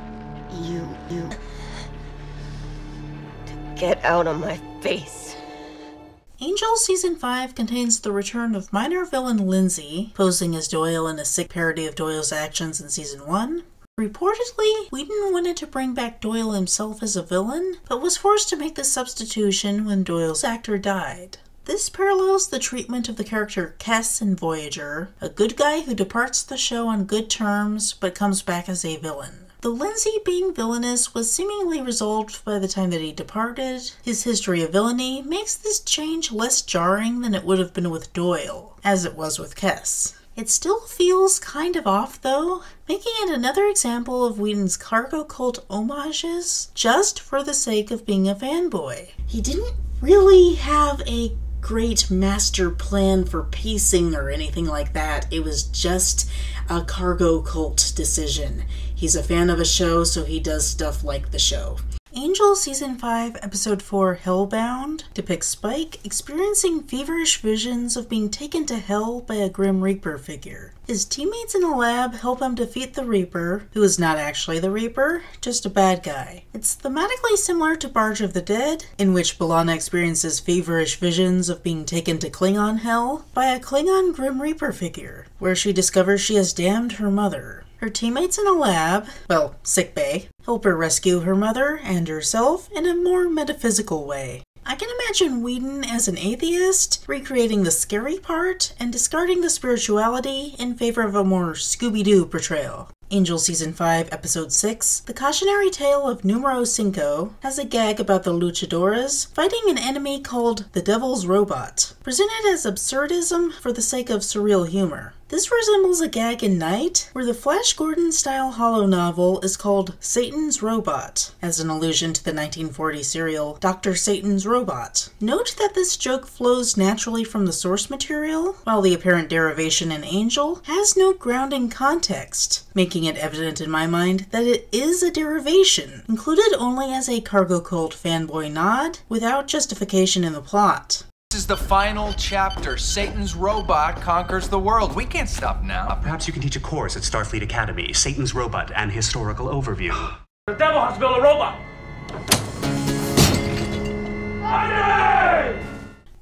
Speaker 2: you to get out of my face.
Speaker 4: Angel Season 5 contains the return of minor villain Lindsay, posing as Doyle in a sick parody of Doyle's actions in Season 1. Reportedly, Whedon wanted to bring back Doyle himself as a villain, but was forced to make the substitution when Doyle's actor died. This parallels the treatment of the character Kes in Voyager, a good guy who departs the show on good terms but comes back as a villain. The Lindsay being villainous was seemingly resolved by the time that he departed. His history of villainy makes this change less jarring than it would have been with Doyle, as it was with Kes. It still feels kind of off though, making it another example of Whedon's cargo cult homages just for the sake of being a fanboy. He didn't really have a great master plan for pacing or anything like that. It was just a cargo cult decision. He's a fan of a show, so he does stuff like the show. Angel Season 5 Episode 4 Hellbound depicts Spike experiencing feverish visions of being taken to hell by a Grim Reaper figure. His teammates in a lab help him defeat the Reaper, who is not actually the Reaper, just a bad guy. It's thematically similar to Barge of the Dead, in which B'Elanna experiences feverish visions of being taken to Klingon hell by a Klingon Grim Reaper figure, where she discovers she has damned her mother. Her teammates in a lab, well, sickbay, help her rescue her mother and herself in a more metaphysical way. I can imagine Whedon as an atheist, recreating the scary part and discarding the spirituality in favor of a more Scooby-Doo portrayal. Angel Season 5 Episode 6, The Cautionary Tale of Numero 5, has a gag about the luchadoras fighting an enemy called the Devil's Robot, presented as absurdism for the sake of surreal humor. This resembles a gag in Night, where the Flash Gordon-style holo novel is called Satan's Robot, as an allusion to the 1940 serial Dr. Satan's Robot. Note that this joke flows naturally from the source material, while the apparent derivation in Angel has no grounding context, making it evident in my mind that it is a derivation, included only as a cargo cult fanboy nod, without justification in the plot.
Speaker 8: This is the final chapter. Satan's robot conquers the world. We can't stop now.
Speaker 17: Perhaps you can teach a course at Starfleet Academy. Satan's Robot, an historical overview.
Speaker 23: The devil has built a robot!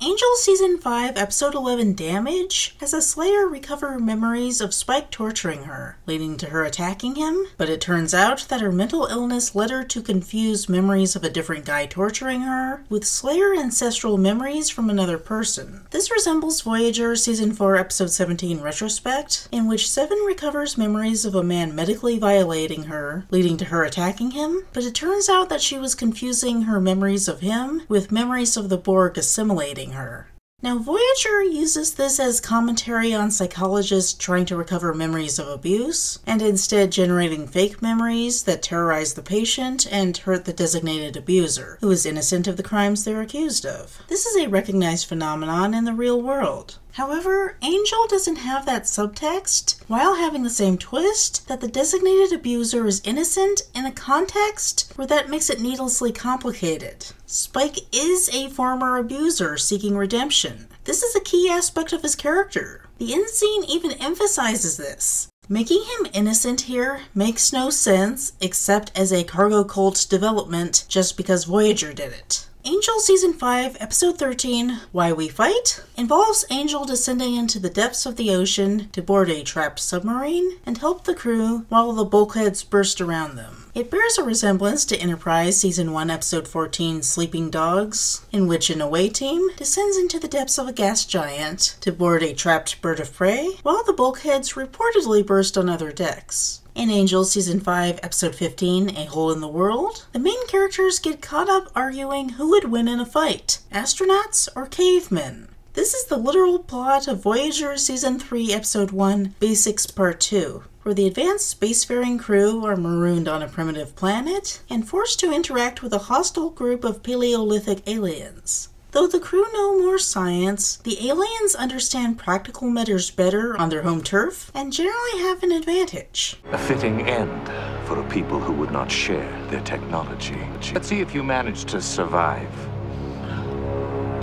Speaker 4: Angel Season 5 Episode 11 Damage has a Slayer recover memories of Spike torturing her, leading to her attacking him, but it turns out that her mental illness led her to confuse memories of a different guy torturing her with Slayer ancestral memories from another person. This resembles Voyager Season 4 Episode 17 Retrospect, in which Seven recovers memories of a man medically violating her, leading to her attacking him, but it turns out that she was confusing her memories of him with memories of the Borg assimilating her. Now, Voyager uses this as commentary on psychologists trying to recover memories of abuse, and instead generating fake memories that terrorize the patient and hurt the designated abuser, who is innocent of the crimes they're accused of. This is a recognized phenomenon in the real world. However, Angel doesn't have that subtext, while having the same twist that the designated abuser is innocent in a context where that makes it needlessly complicated. Spike is a former abuser seeking redemption. This is a key aspect of his character. The end scene even emphasizes this. Making him innocent here makes no sense except as a cargo cult development just because Voyager did it. Angel Season 5, Episode 13, Why We Fight, involves Angel descending into the depths of the ocean to board a trapped submarine and help the crew while the bulkheads burst around them. It bears a resemblance to Enterprise Season 1, Episode 14, Sleeping Dogs, in which an away team descends into the depths of a gas giant to board a trapped bird of prey, while the bulkheads reportedly burst on other decks. In Angel Season 5, Episode 15, A Hole in the World, the main characters get caught up arguing who would win in a fight, astronauts or cavemen. This is the literal plot of Voyager Season 3, Episode 1, Basics Part 2, where the advanced spacefaring crew are marooned on a primitive planet and forced to interact with a hostile group of Paleolithic aliens. Though the crew know more science, the aliens understand practical matters better on their home turf and generally have an advantage.
Speaker 3: A fitting end for a people who would not share their technology. Let's see if you manage to survive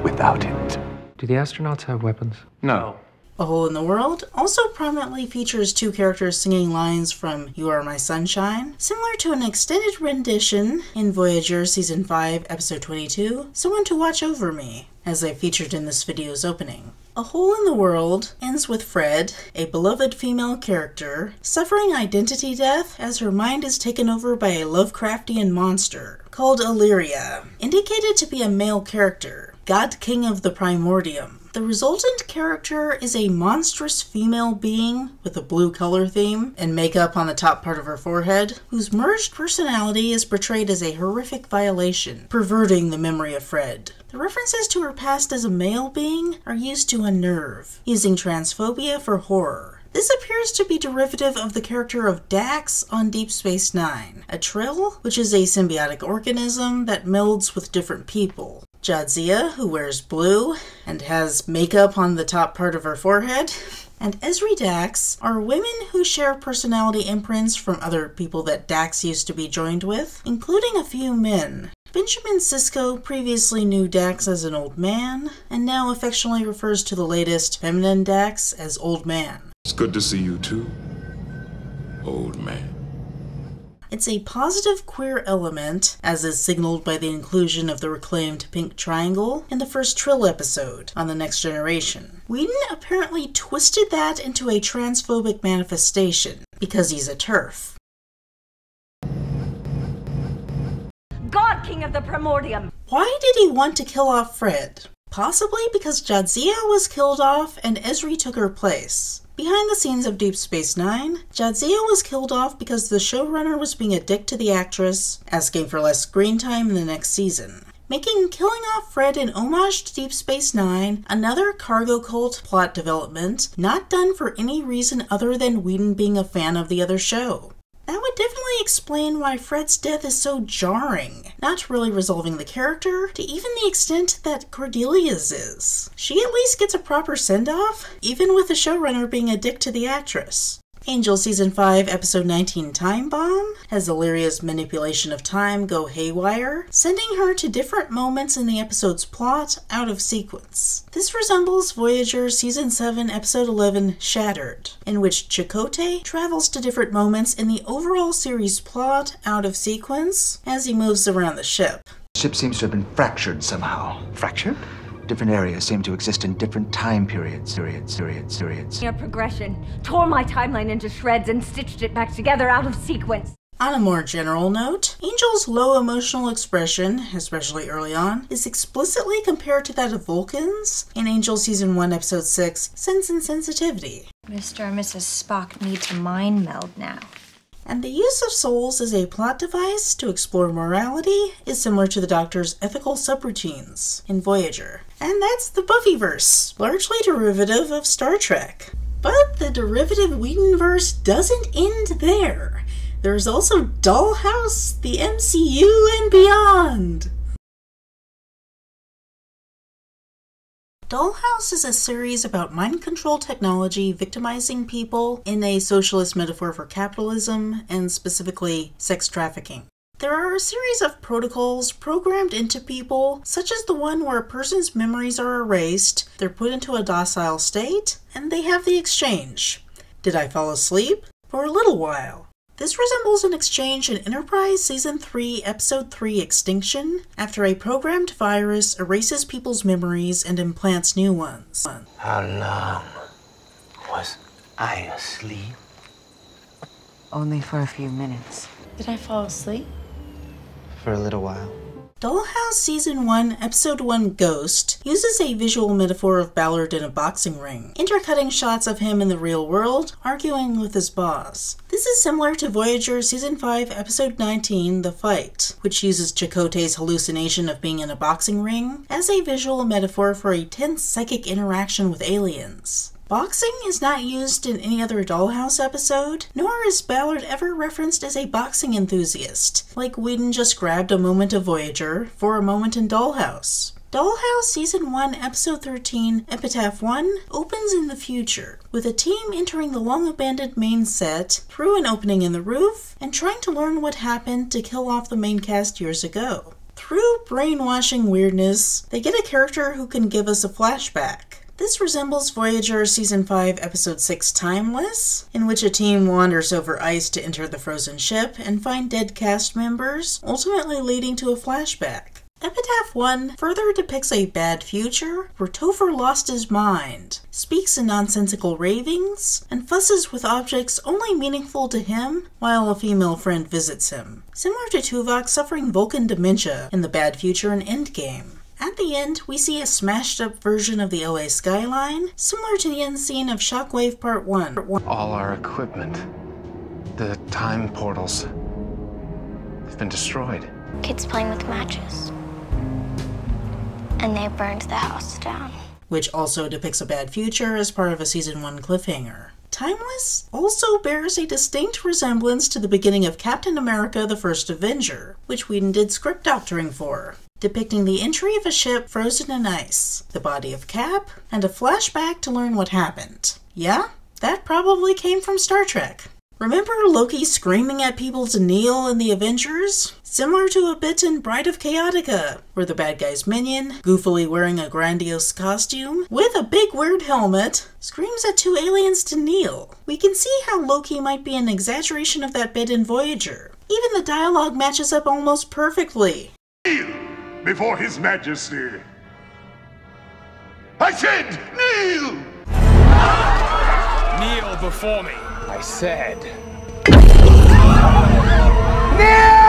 Speaker 3: without it.
Speaker 22: Do the astronauts have weapons?
Speaker 3: No.
Speaker 4: A Hole in the World also prominently features two characters singing lines from You Are My Sunshine, similar to an extended rendition in Voyager Season 5, Episode 22, Someone to Watch Over Me, as I featured in this video's opening. A Hole in the World ends with Fred, a beloved female character, suffering identity death as her mind is taken over by a Lovecraftian monster called Illyria, indicated to be a male character, God King of the Primordium. The resultant character is a monstrous female being with a blue color theme and makeup on the top part of her forehead, whose merged personality is portrayed as a horrific violation, perverting the memory of Fred. The references to her past as a male being are used to unnerve, using transphobia for horror. This appears to be derivative of the character of Dax on Deep Space Nine, a Trill, which is a symbiotic organism that melds with different people. Jadzia, who wears blue and has makeup on the top part of her forehead, and Ezri Dax are women who share personality imprints from other people that Dax used to be joined with, including a few men. Benjamin Sisko previously knew Dax as an old man, and now affectionately refers to the latest feminine Dax as Old Man.
Speaker 1: It's good to see you too, old man.
Speaker 4: It's a positive queer element, as is signaled by the inclusion of the reclaimed pink triangle in the first Trill episode on The Next Generation. Whedon apparently twisted that into a transphobic manifestation, because he's a TERF.
Speaker 10: God King of the Primordium!
Speaker 4: Why did he want to kill off Fred? Possibly because Jadzia was killed off and Ezri took her place. Behind the scenes of Deep Space Nine, Jadzia was killed off because the showrunner was being a dick to the actress, asking for less screen time in the next season, making killing off Fred an homage to Deep Space Nine another cargo cult plot development not done for any reason other than Whedon being a fan of the other show. That would definitely explain why Fred's death is so jarring, not really resolving the character to even the extent that Cordelia's is. She at least gets a proper send-off, even with the showrunner being a dick to the actress. Angel Season 5, Episode 19, Time Bomb, has Illyria's manipulation of time go haywire, sending her to different moments in the episode's plot out of sequence. This resembles Voyager Season 7, Episode 11, Shattered, in which Chakotay travels to different moments in the overall series plot out of sequence as he moves around the ship.
Speaker 11: The ship seems to have been fractured somehow. Fractured? Different areas seem to exist in different time periods.
Speaker 10: Your progression tore my timeline into shreds and stitched it back together out of sequence.
Speaker 4: On a more general note, Angel's low emotional expression, especially early on, is explicitly compared to that of Vulcan's in Angel Season 1, Episode 6, Sense and Sensitivity.
Speaker 5: Mr. and Mrs. Spock need to mind meld now.
Speaker 4: And the use of souls as a plot device to explore morality is similar to the Doctor's ethical subroutines in Voyager. And that's the Buffyverse, largely derivative of Star Trek. But the derivative Whedonverse doesn't end there. There's also Dollhouse, the MCU, and beyond! Dollhouse is a series about mind control technology victimizing people in a socialist metaphor for capitalism, and specifically sex trafficking. There are a series of protocols programmed into people, such as the one where a person's memories are erased, they're put into a docile state, and they have the exchange. Did I fall asleep? For a little while. This resembles an exchange in Enterprise Season 3, Episode 3, Extinction, after a programmed virus erases people's memories and implants new ones.
Speaker 6: How long was I asleep?
Speaker 10: Only for a few minutes.
Speaker 19: Did I fall asleep?
Speaker 6: For a little while.
Speaker 4: Dollhouse Season 1, Episode 1, Ghost, uses a visual metaphor of Ballard in a boxing ring, intercutting shots of him in the real world, arguing with his boss. This is similar to Voyager Season 5, Episode 19, The Fight, which uses Chakotay's hallucination of being in a boxing ring as a visual metaphor for a tense psychic interaction with aliens. Boxing is not used in any other Dollhouse episode, nor is Ballard ever referenced as a boxing enthusiast, like Whedon just grabbed a moment of Voyager for a moment in Dollhouse. Dollhouse Season 1, Episode 13, Epitaph 1 opens in the future, with a team entering the long-abandoned main set through an opening in the roof and trying to learn what happened to kill off the main cast years ago. Through brainwashing weirdness, they get a character who can give us a flashback. This resembles Voyager Season 5, Episode 6, Timeless, in which a team wanders over ice to enter the frozen ship and find dead cast members, ultimately leading to a flashback. Epitaph 1 further depicts a bad future where Topher lost his mind, speaks in nonsensical ravings, and fusses with objects only meaningful to him while a female friend visits him, similar to Tuvok suffering Vulcan dementia in the bad future in Endgame. At the end, we see a smashed-up version of the LA skyline, similar to the end scene of Shockwave Part 1.
Speaker 1: All our equipment, the time portals, have been destroyed.
Speaker 12: Kids playing with matches. And they burned the house down.
Speaker 4: Which also depicts a bad future as part of a Season 1 cliffhanger. Timeless also bears a distinct resemblance to the beginning of Captain America: The First Avenger, which Whedon did script doctoring for, depicting the entry of a ship frozen in ice, the body of Cap, and a flashback to learn what happened. Yeah, that probably came from Star Trek. Remember Loki screaming at people to kneel in the Avengers? Similar to a bit in Bride of Chaotica, where the bad guy's minion, goofily wearing a grandiose costume, with a big weird helmet, screams at two aliens to kneel. We can see how Loki might be an exaggeration of that bit in Voyager. Even the dialogue matches up almost perfectly.
Speaker 13: Before His Majesty. I said, kneel!
Speaker 23: Kneel before me, I said.
Speaker 13: Kneel!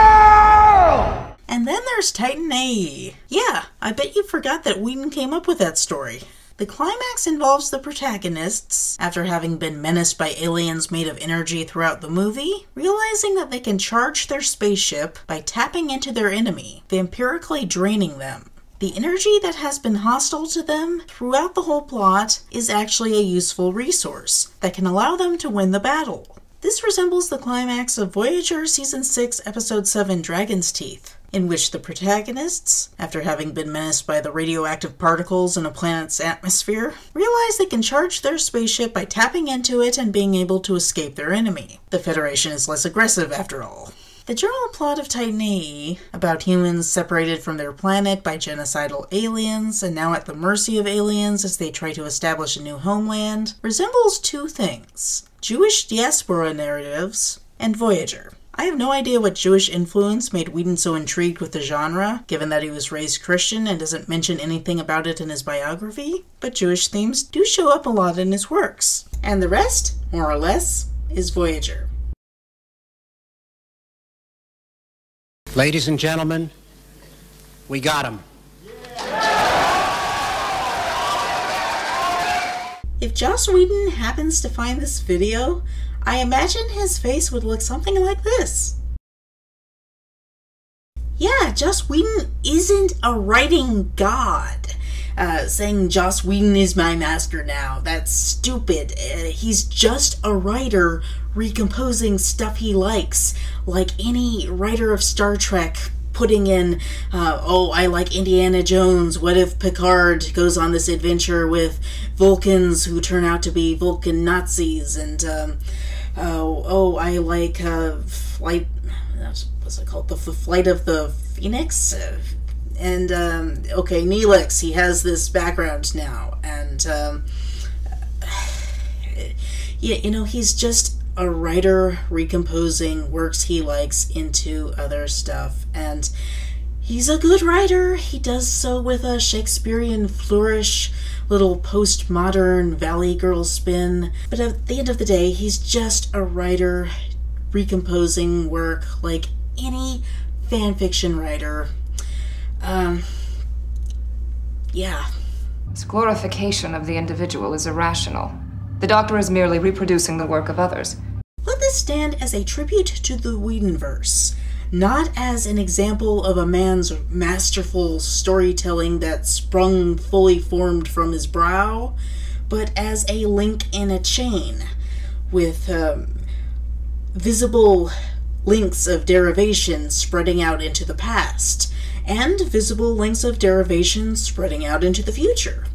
Speaker 4: And then there's Titan AE. Yeah, I bet you forgot that Whedon came up with that story. The climax involves the protagonists, after having been menaced by aliens made of energy throughout the movie, realizing that they can charge their spaceship by tapping into their enemy, vampirically draining them. The energy that has been hostile to them throughout the whole plot is actually a useful resource that can allow them to win the battle. This resembles the climax of Voyager Season 6, Episode 7, Dragon's Teeth, in which the protagonists, after having been menaced by the radioactive particles in a planet's atmosphere, realize they can charge their spaceship by tapping into it and being able to escape their enemy. The Federation is less aggressive, after all. The general plot of Titan AE, about humans separated from their planet by genocidal aliens and now at the mercy of aliens as they try to establish a new homeland, resembles two things: Jewish diaspora narratives and Voyager. I have no idea what Jewish influence made Whedon so intrigued with the genre, given that he was raised Christian and doesn't mention anything about it in his biography, but Jewish themes do show up a lot in his works. And the rest, more or less, is Voyager.
Speaker 15: Ladies and gentlemen, we got him.
Speaker 4: If Joss Whedon happens to find this video, I imagine his face would look something like this. Yeah, Joss Whedon isn't a writing god. Saying Joss Whedon is my master now, that's stupid. He's just a writer recomposing stuff he likes, like any writer of Star Trek putting in, oh, I like Indiana Jones, what if Picard goes on this adventure with Vulcans who turn out to be Vulcan Nazis, and, I like, Flight, what's it called, the Flight of the Phoenix? And, okay, Neelix, he has this background now, and, yeah, you know, he's just a writer recomposing works he likes into other stuff, and he's a good writer. He does so with a Shakespearean flourish, little postmodern Valley Girl spin, but at the end of the day, he's just a writer recomposing work like any fanfiction writer. Yeah.
Speaker 7: This glorification of the individual is irrational. The Doctor is merely reproducing the work of others.
Speaker 4: Let this stand as a tribute to the Whedonverse, not as an example of a man's masterful storytelling that sprung fully formed from his brow, but as a link in a chain, with visible links of derivation spreading out into the past, and visible links of derivation spreading out into the future.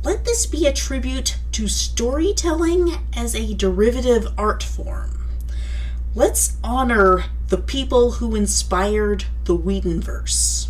Speaker 4: Let this be a tribute to storytelling as a derivative art form. Let's honor the people who inspired the Whedonverse.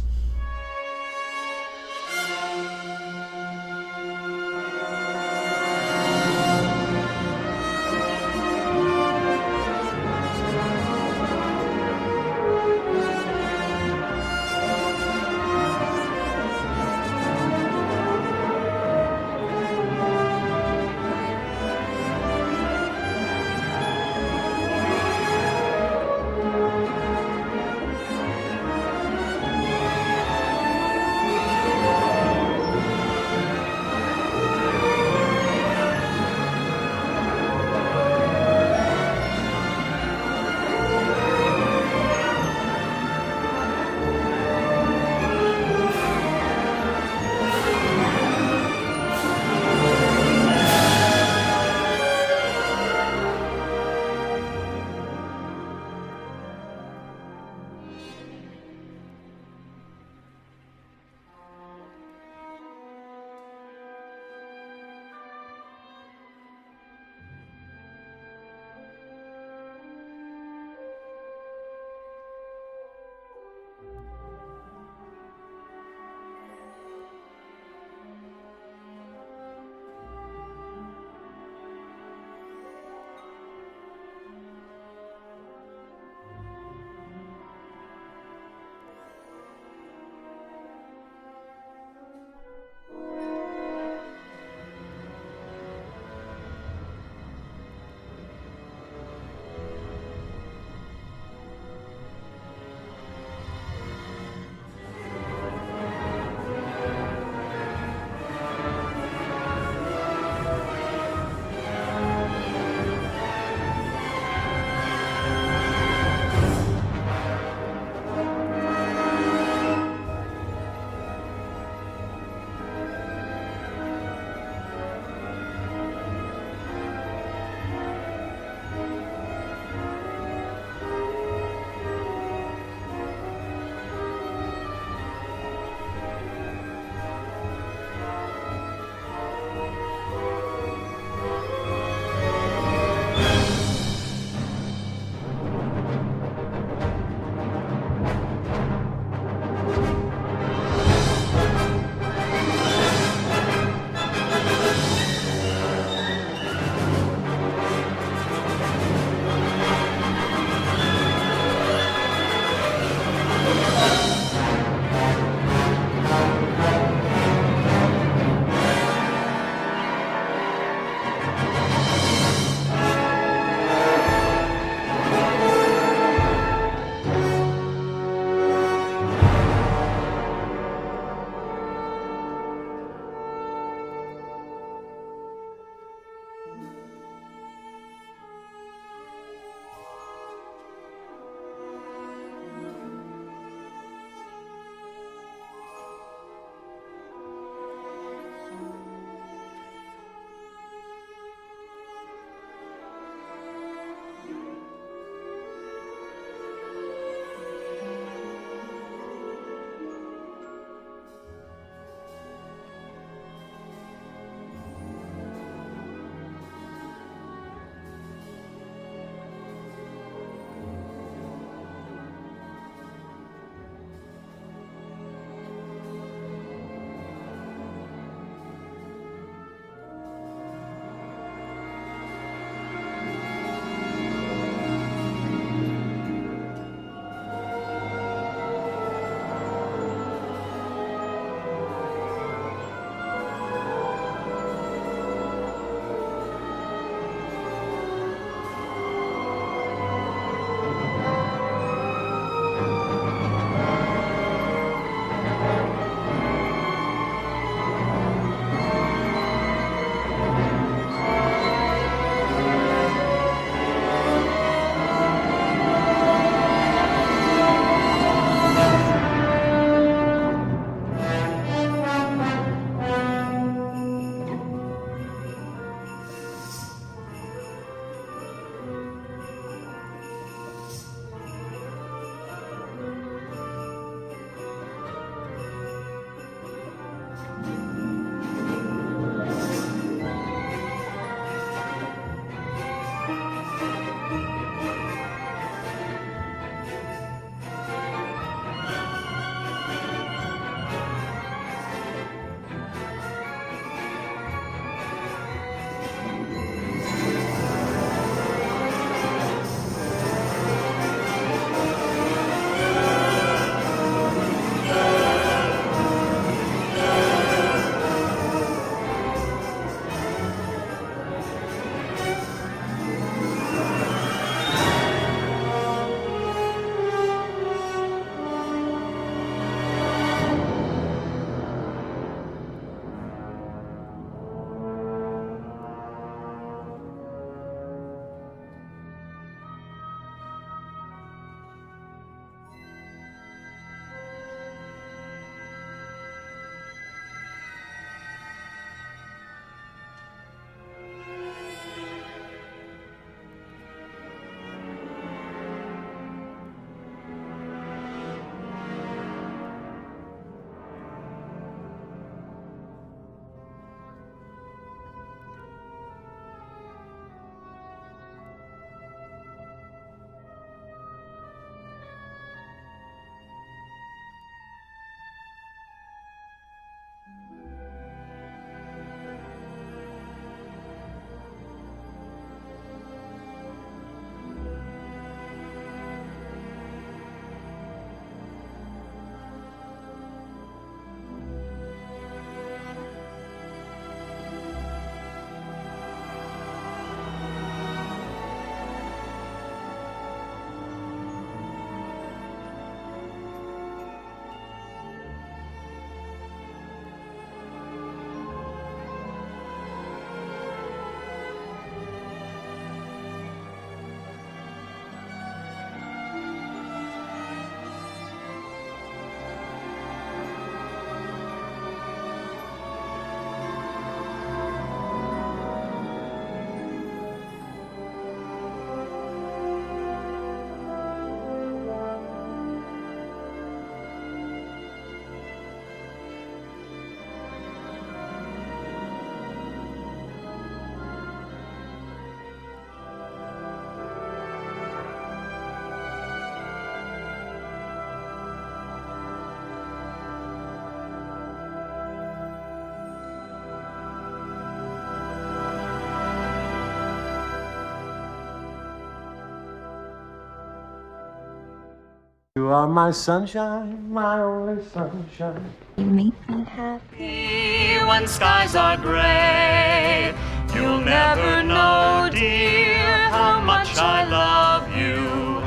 Speaker 9: You are my sunshine, my only sunshine.
Speaker 5: You make me happy
Speaker 14: when skies are gray. You'll never know, dear, how much I love you.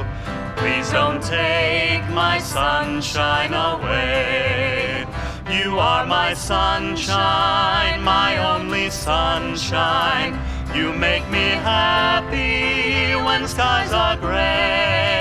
Speaker 14: Please don't take my sunshine away. You are my sunshine, my only sunshine. You make me happy when skies are gray.